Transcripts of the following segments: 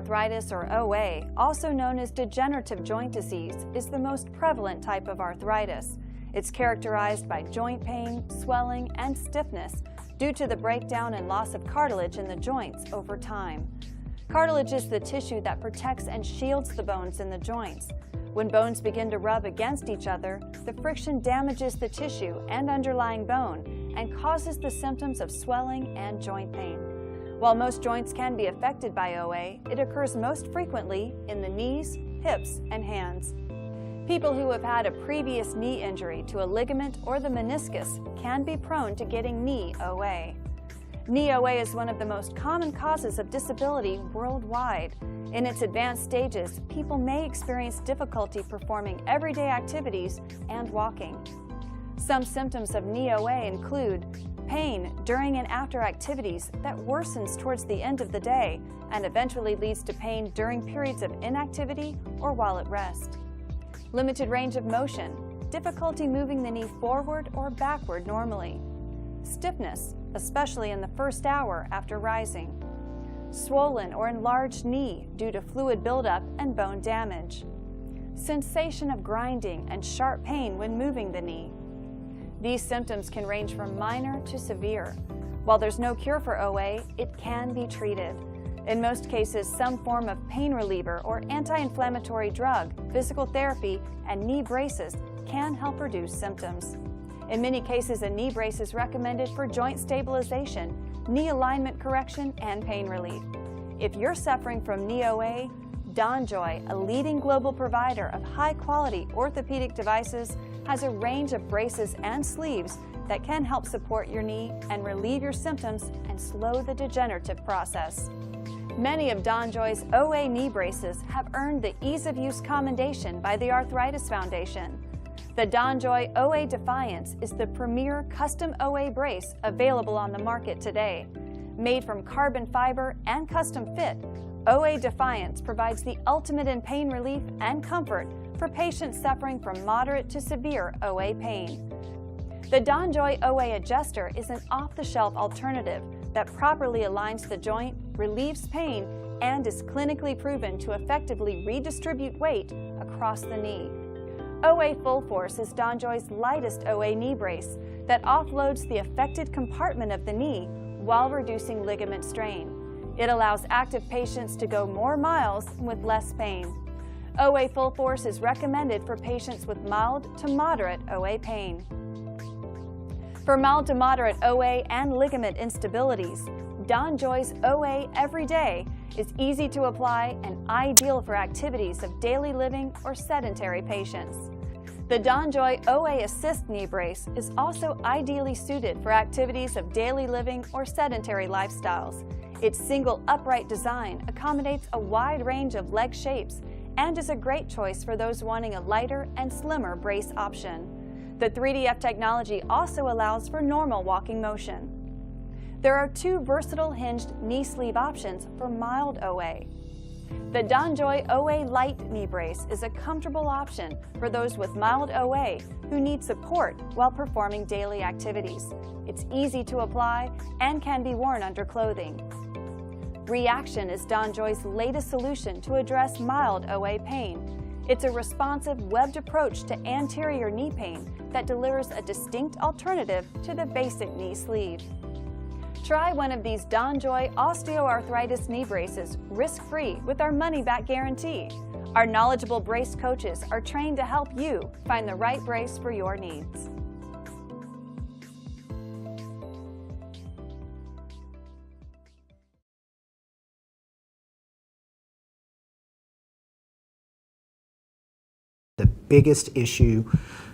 osteoarthritis, or OA, also known as degenerative joint disease, is the most prevalent type of arthritis. It's characterized by joint pain, swelling, and stiffness due to the breakdown and loss of cartilage in the joints over time. Cartilage is the tissue that protects and shields the bones in the joints. When bones begin to rub against each other, the friction damages the tissue and underlying bone and causes the symptoms of swelling and joint pain. While most joints can be affected by OA, it occurs most frequently in the knees, hips, and hands. People who have had a previous knee injury to a ligament or the meniscus can be prone to getting knee OA. Knee OA is one of the most common causes of disability worldwide. In its advanced stages, people may experience difficulty performing everyday activities and walking. Some symptoms of knee OA include pain during and after activities that worsens towards the end of the day and eventually leads to pain during periods of inactivity or while at rest. Limited range of motion, difficulty moving the knee forward or backward normally. Stiffness, especially in the first hour after rising. Swollen or enlarged knee due to fluid buildup and bone damage. Sensation of grinding and sharp pain when moving the knee. These symptoms can range from minor to severe. While there's no cure for OA, it can be treated. In most cases, some form of pain reliever or anti-inflammatory drug, physical therapy, and knee braces can help reduce symptoms. In many cases, a knee brace is recommended for joint stabilization, knee alignment correction, and pain relief. If you're suffering from knee OA, DonJoy, a leading global provider of high-quality orthopedic devices, has a range of braces and sleeves that can help support your knee and relieve your symptoms and slow the degenerative process. Many of DonJoy's OA knee braces have earned the Ease of Use commendation by the Arthritis Foundation. The DonJoy OA Defiance is the premier custom OA brace available on the market today. Made from carbon fiber and custom fit, OA Defiance provides the ultimate in pain relief and comfort for patients suffering from moderate to severe OA pain. The DonJoy OA Adjuster is an off-the-shelf alternative that properly aligns the joint, relieves pain, and is clinically proven to effectively redistribute weight across the knee. OA Full Force is DonJoy's lightest OA knee brace that offloads the affected compartment of the knee while reducing ligament strain. It allows active patients to go more miles with less pain. OA Full Force is recommended for patients with mild to moderate OA pain. For mild to moderate OA and ligament instabilities, DonJoy's OA Everyday is easy to apply and ideal for activities of daily living or sedentary patients. The DonJoy OA Assist knee brace is also ideally suited for activities of daily living or sedentary lifestyles. Its single upright design accommodates a wide range of leg shapes and is a great choice for those wanting a lighter and slimmer brace option. The 3DF technology also allows for normal walking motion. There are two versatile hinged knee sleeve options for mild OA. The DonJoy OA Light knee brace is a comfortable option for those with mild OA who need support while performing daily activities. It's easy to apply and can be worn under clothing. Reaction is DonJoy's latest solution to address mild OA pain. It's a responsive, webbed approach to anterior knee pain that delivers a distinct alternative to the basic knee sleeve. Try one of these DonJoy osteoarthritis knee braces risk-free with our money-back guarantee. Our knowledgeable brace coaches are trained to help you find the right brace for your needs. The biggest issue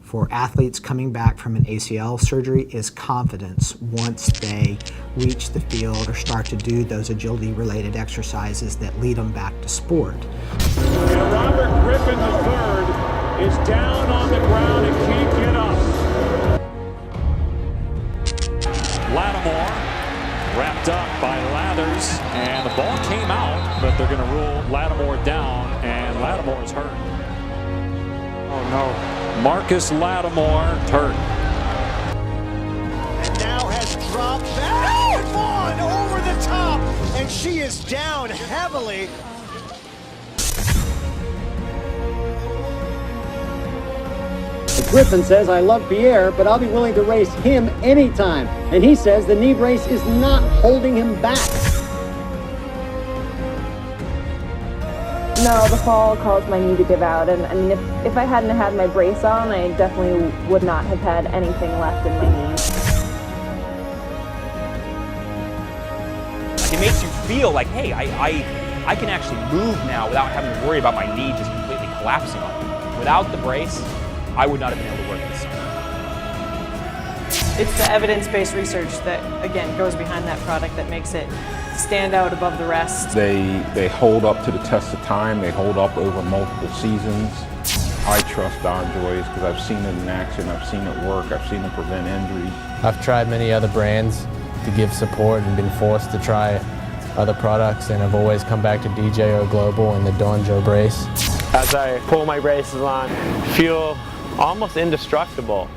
for athletes coming back from an ACL surgery is confidence once they reach the field or start to do those agility-related exercises that lead them back to sport. And Robert Griffin III is down on the ground and can't get up. Lattimore wrapped up by Lathers, and the ball came out, but they're going to rule Lattimore down, and Lattimore is hurt. Oh no. Marcus Lattimore hurt. And now has dropped back. Vaughn over the top, and she is down heavily. Griffin says, I love Pierre, but I'll be willing to race him anytime. And he says the knee brace is not holding him back. No, the fall caused my knee to give out, and I mean, if I hadn't had my brace on, I definitely would not have had anything left in my knee. It makes you feel like, hey, I can actually move now without having to worry about my knee just completely collapsing on me. Without the brace, I would not have been able to work this summer. It's the evidence-based research that, again, goes behind that product that makes it stand out above the rest. They hold up to the test of time. They hold up over multiple seasons. I trust Don Joy's because I've seen it in action. I've seen it work. I've seen it prevent injuries. I've tried many other brands to give support and been forced to try other products, and I've always come back to DJ or Global and the Don Joe brace. As I pull my braces on, I feel almost indestructible.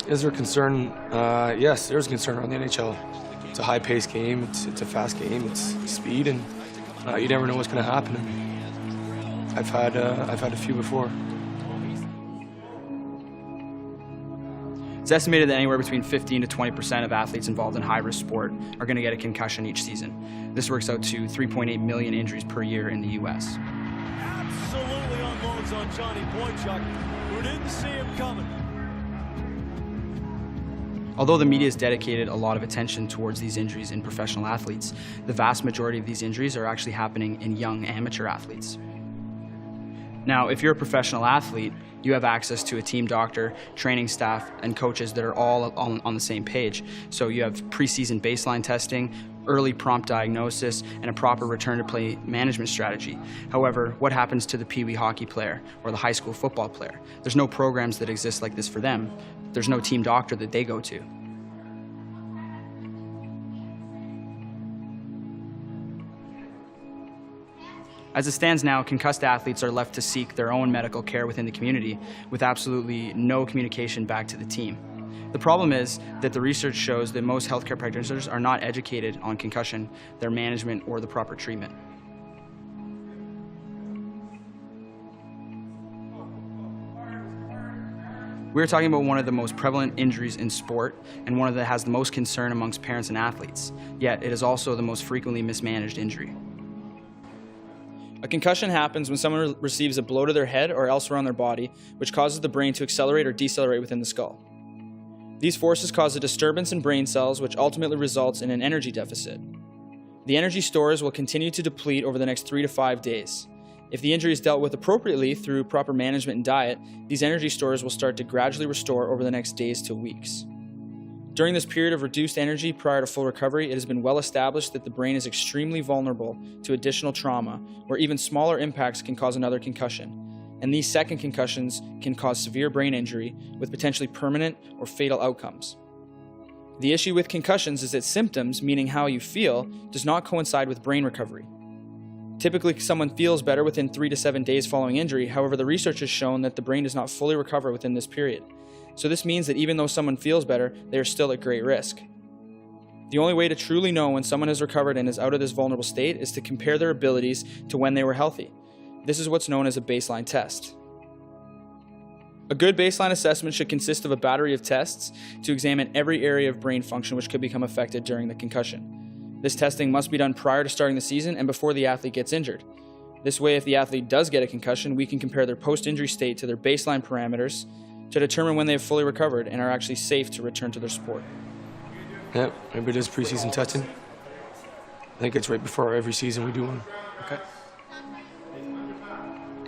Is there concern? Yes, there's concern around the NHL. It's a high-paced game. It's a fast game. It's speed, and you never know what's going to happen. I've had a few before. It's estimated that anywhere between 15 to 20% of athletes involved in high-risk sport are going to get a concussion each season. This works out to 3.8 million injuries per year in the U.S. Absolutely unloads on Johnny Boychuk, who didn't see him coming. Although the media has dedicated a lot of attention towards these injuries in professional athletes, the vast majority of these injuries are actually happening in young amateur athletes. Now, if you're a professional athlete, you have access to a team doctor, training staff, and coaches that are all on the same page. So you have preseason baseline testing, early prompt diagnosis, and a proper return-to-play management strategy. However, what happens to the Pee Wee hockey player or the high school football player? There's no programs that exist like this for them. There's no team doctor that they go to. As it stands now, concussed athletes are left to seek their own medical care within the community with absolutely no communication back to the team. The problem is that the research shows that most healthcare practitioners are not educated on concussion, their management, or the proper treatment. We're talking about one of the most prevalent injuries in sport and one that has the most concern amongst parents and athletes, yet it is also the most frequently mismanaged injury. A concussion happens when someone receives a blow to their head or elsewhere on their body, which causes the brain to accelerate or decelerate within the skull. These forces cause a disturbance in brain cells, which ultimately results in an energy deficit. The energy stores will continue to deplete over the next 3 to 5 days. If the injury is dealt with appropriately through proper management and diet, these energy stores will start to gradually restore over the next days to weeks. During this period of reduced energy prior to full recovery, it has been well established that the brain is extremely vulnerable to additional trauma, where even smaller impacts can cause another concussion. And these second concussions can cause severe brain injury with potentially permanent or fatal outcomes. The issue with concussions is that symptoms, meaning how you feel, does not coincide with brain recovery. Typically, someone feels better within 3 to 7 days following injury. However, the research has shown that the brain does not fully recover within this period. So this means that even though someone feels better, they are still at great risk. The only way to truly know when someone has recovered and is out of this vulnerable state is to compare their abilities to when they were healthy. This is what's known as a baseline test. A good baseline assessment should consist of a battery of tests to examine every area of brain function which could become affected during the concussion. This testing must be done prior to starting the season and before the athlete gets injured. This way, if the athlete does get a concussion, we can compare their post-injury state to their baseline parameters to determine when they have fully recovered and are actually safe to return to their sport. Yeah, everybody does preseason testing. I think it's right before every season we do one. Okay.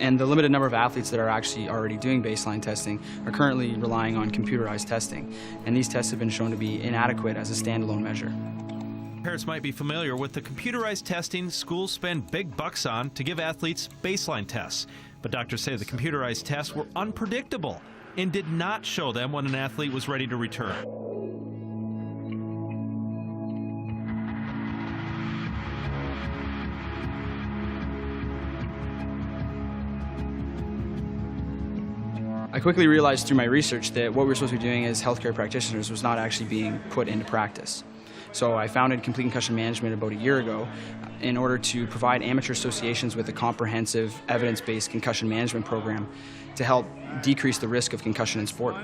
And the limited number of athletes that are actually already doing baseline testing are currently relying on computerized testing, and these tests have been shown to be inadequate as a standalone measure. Parents might be familiar with the computerized testing schools spend big bucks on to give athletes baseline tests. But doctors say the computerized tests were unpredictable and did not show them when an athlete was ready to return. I quickly realized through my research that what we were supposed to be doing as healthcare practitioners was not actually being put into practice. So I founded Complete Concussion Management about a year ago in order to provide amateur associations with a comprehensive, evidence-based concussion management program to help decrease the risk of concussion in sport.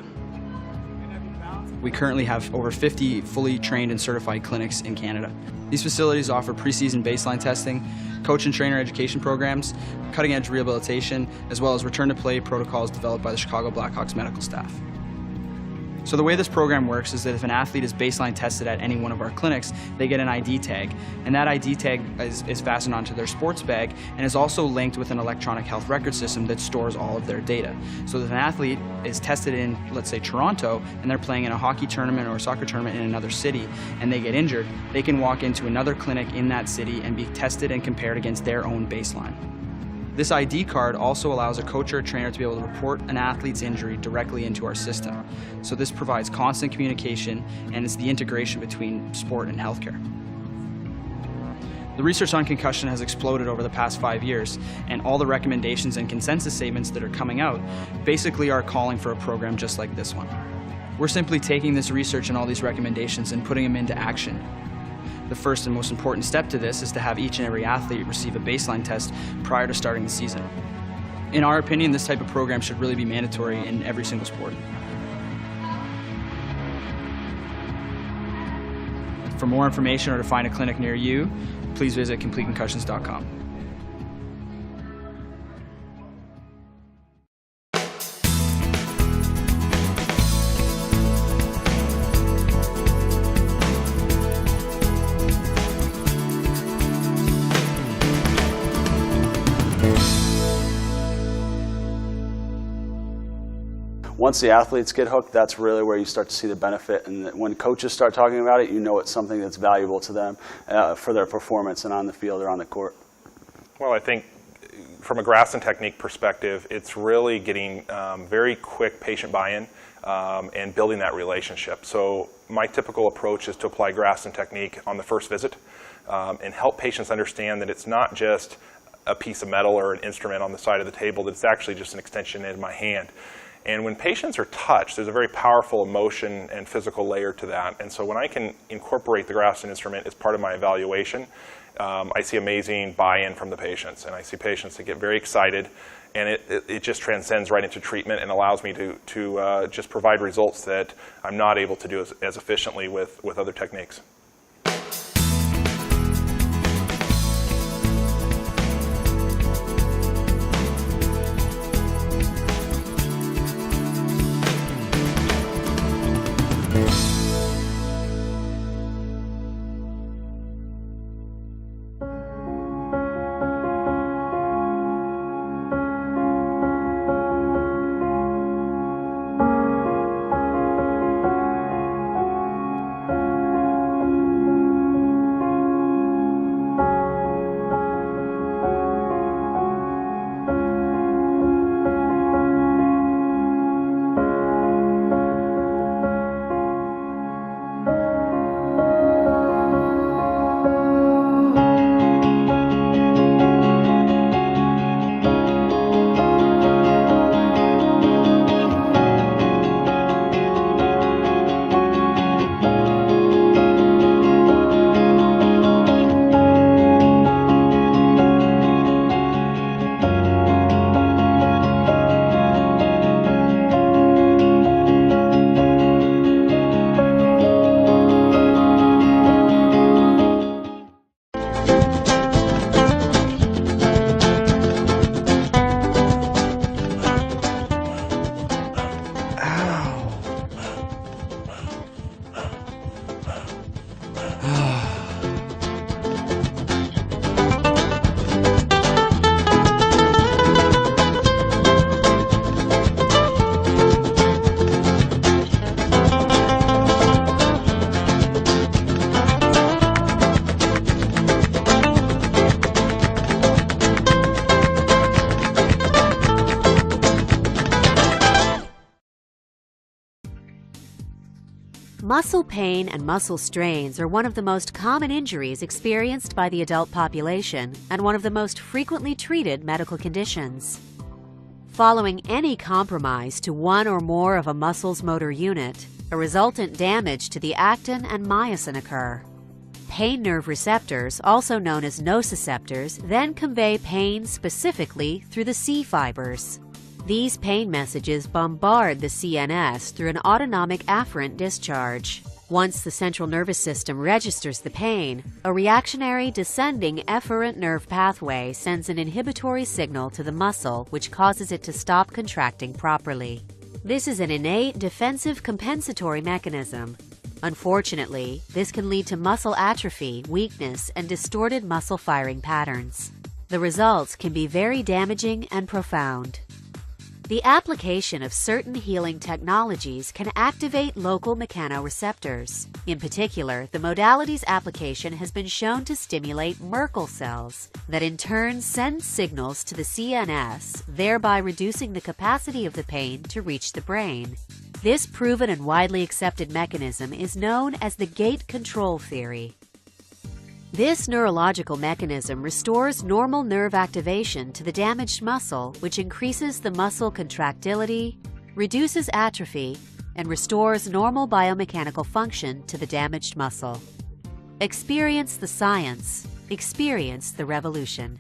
We currently have over 50 fully trained and certified clinics in Canada. These facilities offer preseason baseline testing, coach and trainer education programs, cutting-edge rehabilitation, as well as return-to-play protocols developed by the Chicago Blackhawks medical staff. So the way this program works is that if an athlete is baseline tested at any one of our clinics, they get an ID tag, and that ID tag is fastened onto their sports bag and is also linked with an electronic health record system that stores all of their data. So if an athlete is tested in, let's say, Toronto, and they're playing in a hockey tournament or a soccer tournament in another city, and they get injured, they can walk into another clinic in that city and be tested and compared against their own baseline. This ID card also allows a coach or a trainer to be able to report an athlete's injury directly into our system. So this provides constant communication, and it's the integration between sport and healthcare. The research on concussion has exploded over the past 5 years, and all the recommendations and consensus statements that are coming out basically are calling for a program just like this one. We're simply taking this research and all these recommendations and putting them into action. The first and most important step to this is to have each and every athlete receive a baseline test prior to starting the season. In our opinion, this type of program should really be mandatory in every single sport. For more information or to find a clinic near you, please visit CompleteConcussions.com. Once the athletes get hooked, that's really where you start to see the benefit. And when coaches start talking about it, you know it's something that's valuable to them for their performance and on the field or on the court. Well, I think from a Graston technique perspective, it's really getting very quick patient buy-in and building that relationship. So my typical approach is to apply Graston technique on the first visit and help patients understand that it's not just a piece of metal or an instrument on the side of the table, that it's actually just an extension in my hand. And when patients are touched, there's a very powerful emotion and physical layer to that. And so when I can incorporate the Graston instrument as part of my evaluation, I see amazing buy-in from the patients. And I see patients that get very excited, and it just transcends right into treatment and allows me to just provide results that I'm not able to do as efficiently with other techniques. Muscle pain and muscle strains are one of the most common injuries experienced by the adult population and one of the most frequently treated medical conditions. Following any compromise to one or more of a muscle's motor unit, a resultant damage to the actin and myosin occur. Pain nerve receptors, also known as nociceptors, then convey pain specifically through the C fibers. These pain messages bombard the CNS through an autonomic afferent discharge. Once the central nervous system registers the pain, a reactionary descending efferent nerve pathway sends an inhibitory signal to the muscle which causes it to stop contracting properly. This is an innate defensive compensatory mechanism. Unfortunately, this can lead to muscle atrophy, weakness, and distorted muscle firing patterns. The results can be very damaging and profound. The application of certain healing technologies can activate local mechanoreceptors. In particular, the modality's application has been shown to stimulate Merkel cells that in turn send signals to the CNS, thereby reducing the capacity of the pain to reach the brain. This proven and widely accepted mechanism is known as the gate control theory. This neurological mechanism restores normal nerve activation to the damaged muscle, which increases the muscle contractility, reduces atrophy, and restores normal biomechanical function to the damaged muscle. Experience the science. Experience the revolution.